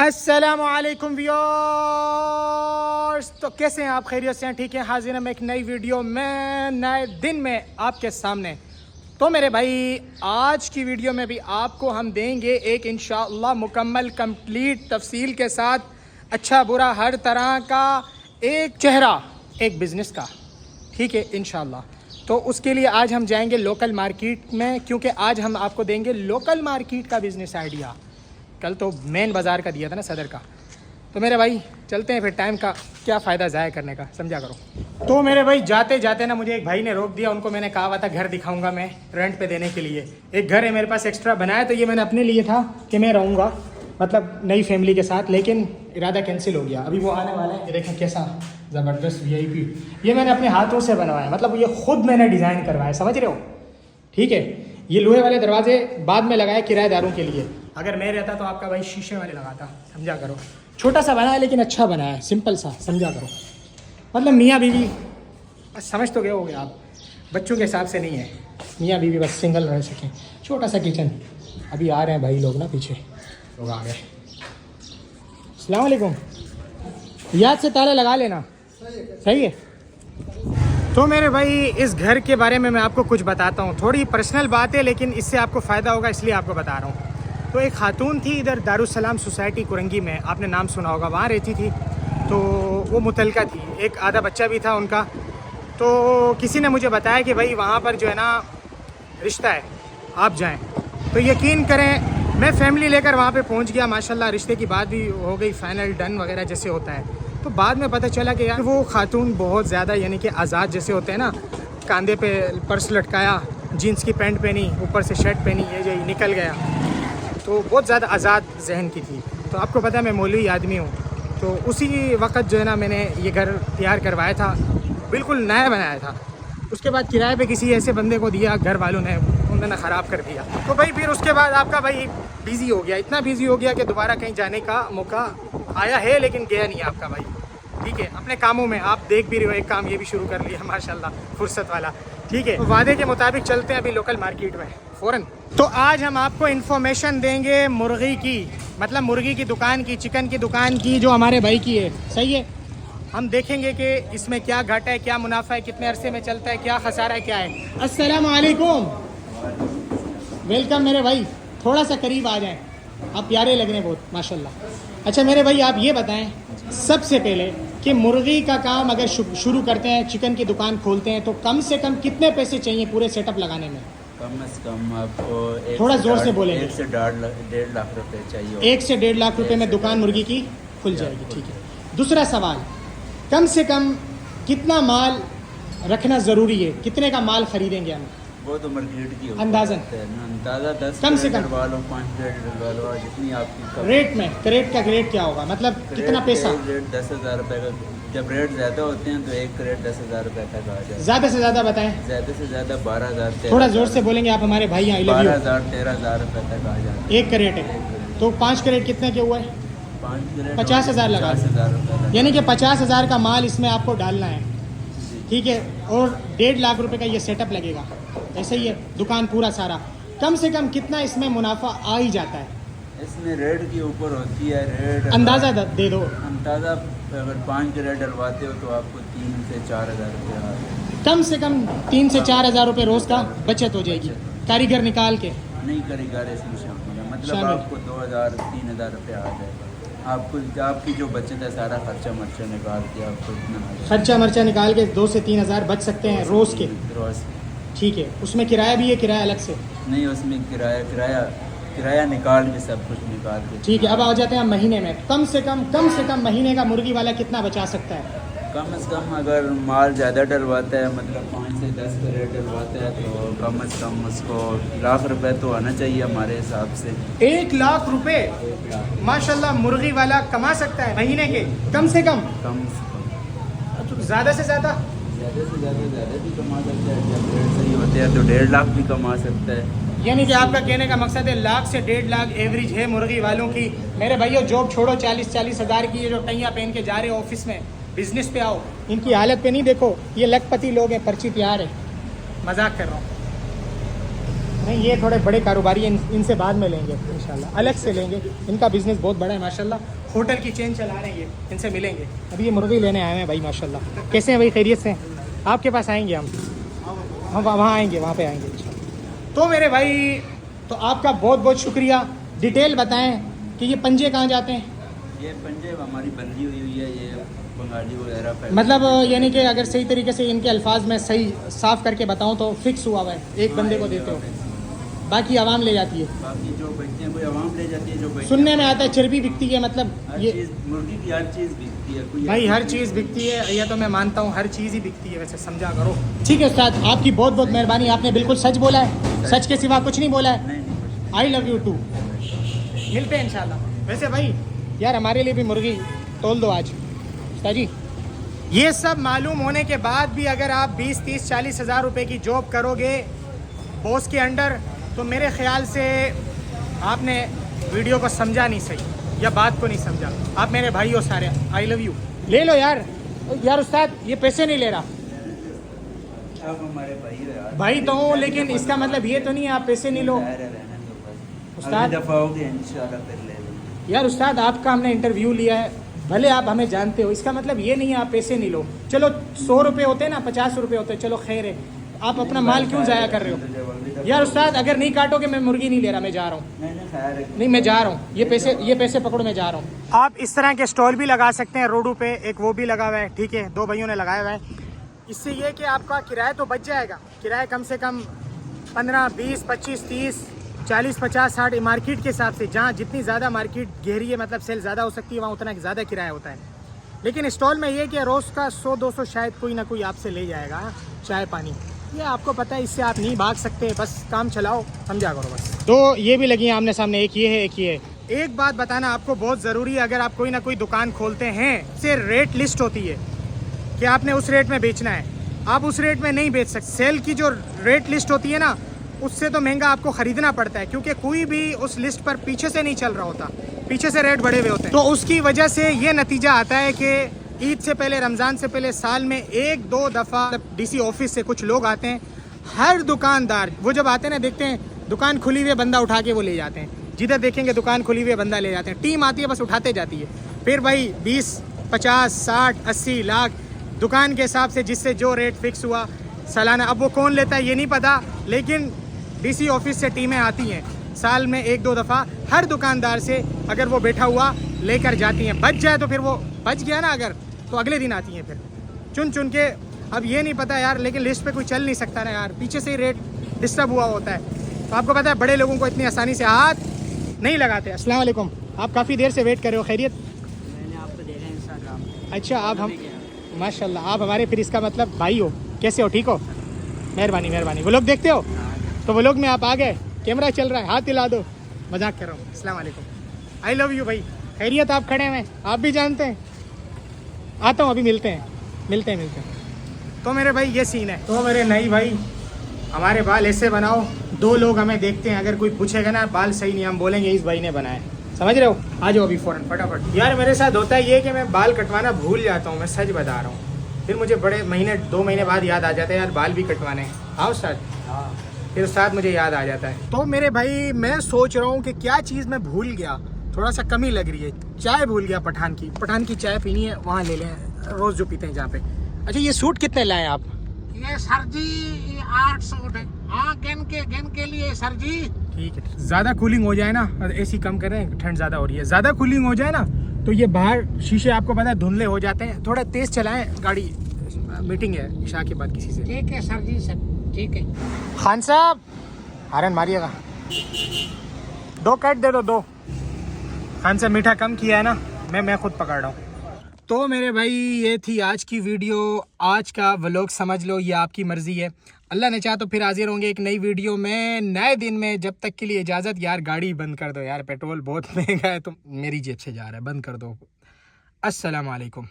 अस्सलामुअलैकुम व्यूअर्स। तो कैसे हैं आप? खैरियत से हैं? ठीक है। हाजिर हम एक नई वीडियो में नए दिन में आपके सामने। तो मेरे भाई आज की वीडियो में भी आपको हम देंगे एक इंशाअल्लाह मुकम्मल कंप्लीट तफसील के साथ अच्छा बुरा हर तरह का एक चेहरा एक बिज़नेस का, ठीक है इंशाअल्लाह। तो उसके लिए आज हम जाएंगे लोकल मार्केट में, क्योंकि आज हम आपको देंगे लोकल मार्केट का बिज़नेस आइडिया। कल तो मेन बाज़ार का दिया था ना, सदर का। तो मेरे भाई चलते हैं, फिर टाइम का क्या फ़ायदा ज़ाया करने का, समझा करो। तो मेरे भाई जाते जाते ना मुझे एक भाई ने रोक दिया। उनको मैंने कहा हुआ था घर दिखाऊंगा मैं रेंट पे देने के लिए। एक घर है मेरे पास एक्स्ट्रा बनाया, तो ये मैंने अपने लिए था कि मैं रहूँगा मतलब नई फैमिली के साथ, लेकिन इरादा कैंसिल हो गया। अभी वो आने वाला है, ये देखें कैसा ज़बरदस्त VIP। ये मैंने अपने हाथों से बनवाया, मतलब ये खुद मैंने डिज़ाइन करवाया, समझ रहे हो? ठीक है। ये लोहे वाले दरवाजे बाद में लगाए किराएदारों के लिए। अगर मैं रहता तो आपका भाई शीशे वाले लगाता, समझा करो। छोटा सा बना है लेकिन अच्छा बना है, सिंपल सा, समझा करो। मतलब मियाँ बीवी बस, समझ तो गए होगे आप, बच्चों के हिसाब से नहीं है। मियाँ बीवी बस सिंगल रह सकें। छोटा सा किचन। अभी आ रहे हैं भाई लोग ना, पीछे लोग आ गए। अस्सलाम वालेकुम। याद से ताला लगा लेना, सही है। तो मेरे भाई इस घर के बारे में मैं आपको कुछ बताता हूँ। थोड़ी पर्सनल बात है लेकिन इससे आपको फ़ायदा होगा, इसलिए आपको बता रहा हूँ। तो एक खातून थी इधर दारुसलाम सोसाइटी कुरंगी में, आपने नाम सुना होगा, वहाँ रहती थी। तो वो मुतलका थी, एक आधा बच्चा भी था उनका। तो किसी ने मुझे बताया कि भाई वहाँ पर जो है ना रिश्ता है, आप जाएँ। तो यकीन करें मैं फ़ैमिली लेकर वहाँ पे पहुँच गया। माशाल्लाह रिश्ते की बात भी हो गई, फाइनल डन वगैरह जैसे होता है। तो बाद में पता चला कि यार वो खातून बहुत ज़्यादा यानी कि आज़ाद जैसे होते हैं ना, कंधे पे पर्स लटकाया, जीन्स की पैंट पहनी, ऊपर से शर्ट पहनी, ये जो निकल गया। तो बहुत ज़्यादा आज़ाद जहन की थी। तो आपको पता है मैं मौलवी आदमी हूँ, तो उसी वक्त जो है ना मैंने ये घर तैयार करवाया था, बिल्कुल नया बनाया था। उसके बाद किराए पे किसी ऐसे बंदे को दिया, घर वालों ने, उन्होंने ख़राब कर दिया। तो भाई फिर उसके बाद आपका भाई बिज़ी हो गया, इतना बिज़ी हो गया कि दोबारा कहीं जाने का मौका आया है लेकिन गया नहीं आपका भाई। ठीक है, अपने कामों में आप देख भी रहे हो, एक काम ये भी शुरू कर लिया माशाल्लाह, फुर्सत वाला। ठीक है, तो वादे के मुताबिक चलते हैं अभी लोकल मार्केट में फ़ौरन। तो आज हम आपको इन्फॉर्मेशन देंगे मुर्गी की, मतलब मुर्गी की दुकान की, चिकन की दुकान की, जो हमारे भाई की है। सही है। हम देखेंगे कि इसमें क्या घाटा है, क्या मुनाफा है, कितने अरसे में चलता है, क्या खसारा है, क्या है। अस्सलाम वालेकुम, वेलकम मेरे भाई। थोड़ा सा करीब आ जाएं, आप प्यारे लग रहे हैं बहुत माशाल्लाह। अच्छा मेरे भाई आप ये बताएं सबसे पहले कि मुर्गी का काम अगर शुरू करते हैं, चिकन की दुकान खोलते हैं, तो कम से कम कितने पैसे चाहिए पूरे सेटअप लगाने में? कम से कम आपको थोड़ा ज़ोर से बोलेंगे। 1 से 1.5 लाख रुपए चाहिए। 1 से 1.5 लाख रुपए में दुकान मुर्गी की खुल जाएगी। ठीक है। दूसरा सवाल, कम से कम कितना माल रखना ज़रूरी है? कितने का माल ख़रीदेंगे हम? वो तो मार्केट की अंदाज़न अंदाज़ा 10 कम से कम वालों 5 वालों जितनी आपकी रेट में। क्रेट का रेट क्या होगा, मतलब कितना पैसा? रेट 10,000 रुपये का। जब रेट ज़्यादा होते हैं तो एक क्रेट 10,000 रुपये तक आ जाए। ज़्यादा से ज़्यादा बताएं। ज़्यादा से ज़्यादा 12,000। थोड़ा ज़ोर से बोलेंगे आप, हमारे भाई हैं। 12,000 13,000 रुपये तक आ जाए। एक क्रेट है तो 5 क्रेट कितने के हुए? 5 क्रेट 50,000 लगा, 50,000 रुपये, यानी कि 50,000 का माल इसमें आपको डालना है। ठीक है। और 1.5 लाख रुपए का ये सेटअप लगेगा, ऐसे ही है दुकान पूरा सारा। कम से कम कितना इसमें मुनाफा आ ही जाता है? इसमें रेट के ऊपर होती है। रेट अंदाज़ा दे दो। अंदाज़ा अगर 5 क्रेट डलवाते हो तो आपको 3 से 4,000 रुपये आ जाए। कम से कम 3 से 4,000 रुपये रोज़ का बचत हो जाएगी, कारीगर निकाल के। नहीं कारीगर इसमें शामिल है, मतलब शामिल। आपको 2,000-3,000 रुपये आ जाएगा। आपको आपकी जो बचत है सारा खर्चा मर्चा निकाल के आपको इतना आ जाएगा। खर्चा मर्चा निकाल के 2 से 3,000 बच सकते हैं रोज़ के। रोज़। ठीक है। उसमें किराया भी है, किराया अलग से? नहीं, उसमें किराया निकाल के सब कुछ निकाल के। ठीक है। अब आ जाते हैं हम महीने में। कम से कम महीने का मुर्गी वाला कितना बचा सकता है? कम से कम अगर माल ज़्यादा डलवाता है, मतलब 5 से 10 क्रेट डलवाता है, तो कम से कम उसको 1 लाख रुपए तो आना चाहिए हमारे हिसाब से। 1 लाख रुपए माशाल्लाह मुर्गी वाला कमा सकता है महीने के, कम से कम। तो ज़्यादा से ज़्यादा भी कमा सकता है। जब रेट सही होते हैं तो 1.5 लाख भी कमा सकता है। यानी कि आपका कहने का मकसद है 1 लाख से 1.5 लाख एवरेज है मुर्गी वालों की। मेरे भाइयों जॉब छोड़ो, 40-40 हज़ार की ये जो टैया पहन के जा रहे हो ऑफिस में, बिजनेस पे आओ। इनकी हालत पे नहीं देखो, ये लखपति लोग हैं, पर्ची तैयार है, मजाक कर रहा हूँ। नहीं, ये थोड़े बड़े कारोबारी हैं, इनसे बाद में लेंगे इंशाल्लाह, अलग से लेंगे। इनका बिज़नेस बहुत बड़ा है माशाल्लाह, होटल की चेन चला रहे हैं ये, इनसे मिलेंगे। अभी ये मुर्गी लेने आए हैं भाई माशाल्लाह। कैसे हैं भाई, खैरियत से हैं? आपके पास आएंगे हम वहाँ आएंगे, वहाँ पे आएंगे इंशाल्लाह। तो मेरे भाई, तो आपका बहुत बहुत शुक्रिया। डिटेल बताएं कि ये पंजे कहाँ जाते हैं? ये पंजे हमारी बंदी हुई है, ये बंगाली वगैरह मतलब यानी कि अगर सही तरीके से इनके अल्फाज में सही साफ करके बताऊं तो फिक्स हुआ हुआ है, एक बंदे को देते हो, बाकी आवाम ले जाती है। बाकी जो बचते हैं कोई आवाम ले जाती है, जो बचते सुनने में आता है चर्बी बिकती है, मतलब हर ये चीज़, मुर्गी की हर चीज़ बिकती है। कोई भाई हर चीज़ बिकती है, यह तो मैं मानता हूँ, हर चीज़ ही बिकती है, वैसे समझा करो। ठीक है उस्ताद, आपकी बहुत बहुत मेहरबानी, आपने बिल्कुल सच बोला है, सच के सिवा कुछ नहीं बोला है। नहीं, आई लव यू टू। मिलते हैं इंशाल्लाह। वैसे भाई यार, हमारे लिए भी मुर्गी तोल दो आज उस्ताद जी। ये सब मालूम होने के बाद भी अगर आप 20, 30, 40 हज़ार रुपये की जॉब करोगे बॉस के अंडर, तो मेरे ख्याल से आपने वीडियो को समझा नहीं सही, या बात को नहीं समझा। आप मेरे भाई हो सारे, आई लव यू। ले लो यार। यार उस्ताद, ये पैसे नहीं ले रहा। आप हमारे भाई हो यार। भाई तो हूँ, लेकिन इसका मतलब ये तो नहीं है आप पैसे नहीं लो। उस्ताद दफ़ा होगी इंशाल्लाह फिर ले लेंगे। यार उस्ताद, आपका हमने इंटरव्यू लिया है, भले आप हमें जानते हो, इसका मतलब ये नहीं है आप पैसे नहीं लो। चलो 100 रुपये होते हैं ना, 50 रुपये होते हैं, चलो खैर है, आप अपना माल क्यों ज़ाया कर रहे हो? यार उस्ताद, अगर नहीं काटोगे मैं मुर्गी नहीं ले रहा, मैं जा रहा हूँ। नहीं, मैं जा रहा हूँ, ये पैसे पकड़ो, मैं जा रहा हूँ। आप इस तरह के स्टॉल भी लगा सकते हैं रोडों पे, एक वो भी लगा हुआ है, ठीक है, 2 भाइयों ने लगाया हुआ है। इससे ये कि आपका किराया तो बच जाएगा, किराया कम से कम 15, 20, 25, 30, 40, 50, 60 मार्केट के हिसाब से, जहाँ जितनी ज़्यादा मार्केट गहरी है, मतलब सेल ज़्यादा हो सकती है, वहाँ उतना ज़्यादा किराया होता है। लेकिन स्टॉल में ये कि रोज़ का 100-200 शायद कोई ना कोई आपसे ले जाएगा, चाय पानी, ये आपको पता है, इससे आप नहीं भाग सकते, बस काम चलाओ, समझा करो बस। तो ये भी लगी आमने सामने, एक ये है, एक ये है। एक बात बताना आपको बहुत ज़रूरी है, अगर आप कोई ना कोई दुकान खोलते हैं, से रेट लिस्ट होती है कि आपने उस रेट में बेचना है, आप उस रेट में नहीं बेच सकते। सेल की जो रेट लिस्ट होती है ना, उससे तो महंगा आपको ख़रीदना पड़ता है, क्योंकि कोई भी उस लिस्ट पर पीछे से नहीं चल रहा होता, पीछे से रेट बढ़े हुए होते हैं। तो उसकी वजह से ये नतीजा आता है कि ईद से पहले, रमज़ान से पहले साल में 1-2 दफ़ा डीसी ऑफिस से कुछ लोग आते हैं, हर दुकानदार वो जब आते हैं ना, देखते हैं दुकान खुली हुई है, बंदा उठा के वो ले जाते हैं, जिधर देखेंगे दुकान खुली हुई है, बंदा ले जाते हैं। टीम आती है, बस उठाते जाती है। फिर भाई 20, 50, 60, 80 लाख दुकान के हिसाब से, जिससे जो रेट फिक्स हुआ सालाना, अब वो कौन लेता है ये नहीं पता, लेकिन डीसी ऑफिस से टीमें आती हैं साल में 1-2 दफ़ा, हर दुकानदार से अगर वो बैठा हुआ लेकर जाती हैं। बच जाए तो फिर वो बच गया ना, अगर तो अगले दिन आती हैं फिर चुन चुन के। अब ये नहीं पता यार, लेकिन लिस्ट पे कोई चल नहीं सकता ना यार, पीछे से ही रेट डिस्टर्ब हुआ होता है। तो आपको पता है बड़े लोगों को इतनी आसानी से हाथ नहीं लगाते। अस्सलाम वालेकुम, आप काफ़ी देर से वेट कर रहे हो, खैरियत? मैंने आपको देखा इंस्टाग्राम पे। अच्छा, आप हम माशाल्लाह, आप हमारे फिर इसका मतलब भाई हो। कैसे हो, ठीक हो? मेहरबानी मेहरबानी। वो लोग देखते हो? तो वो लोग में आप आ गए, कैमरा चल रहा है, हाथ हिला दो, मजाक कर रहा हूँ। अस्सलाम वालेकुम, आई लव यू भाई। खैरियत? आप खड़े हैं, आप भी जानते हैं। आता हूँ, अभी मिलते हैं। तो मेरे भाई ये सीन है। तो मेरे नहीं भाई, हमारे बाल ऐसे बनाओ, 2 लोग हमें देखते हैं, अगर कोई पूछेगा ना बाल सही नहीं, हम बोलेंगे इस भाई ने बनाए, समझ रहे हो? आ जाओ अभी फ़ौरन, फटाफट। यार मेरे साथ होता है ये कि मैं बाल कटवाना भूल जाता हूँ, मैं सच बता रहा हूँ। फिर मुझे बड़े 2 महीने बाद याद आ जाता है, यार बाल भी कटवाने हैं। आओ उस्ताद। हाँ, फिर उस्ताद मुझे याद आ जाता है। तो मेरे भाई, मैं सोच रहा हूँ कि क्या चीज़ मैं भूल गया, थोड़ा सा कमी लग रही है। चाय भूल गया, पठान की चाय पीनी है, वहाँ ले लें, रोज़ जो पीते हैं जहाँ पे। अच्छा, ये सूट कितने लाए आप? ये सर जी 8 सूट है। हाँ, गेन के लिए सर जी। ठीक है, ज़्यादा कूलिंग हो जाए ना, एसी कम करें, ठंड ज़्यादा हो रही है, ज़्यादा कूलिंग हो जाए ना तो ये बाहर शीशे आपको पता है धुंधले हो जाते हैं। थोड़ा तेज़ चलाएं गाड़ी, मीटिंग है इशा के बाद किसी से। ठीक है सर जी, सब ठीक है। खान साहब, हारन मारिएगा, 2 कट दे दो, 2। खान साहब मीठा कम किया है ना, मैं खुद पकड़ रहा हूँ। तो मेरे भाई, ये थी आज की वीडियो, आज का व्लॉग समझ लो, ये आपकी मर्ज़ी है। अल्लाह ने चाहा तो फिर हाजिर होंगे एक नई वीडियो में, नए दिन में। जब तक के लिए इजाज़त। यार गाड़ी बंद कर दो यार, पेट्रोल बहुत महंगा है, तो मेरी जेब से जा रहा है, बंद कर दो। अस्सलाम वालेकुम।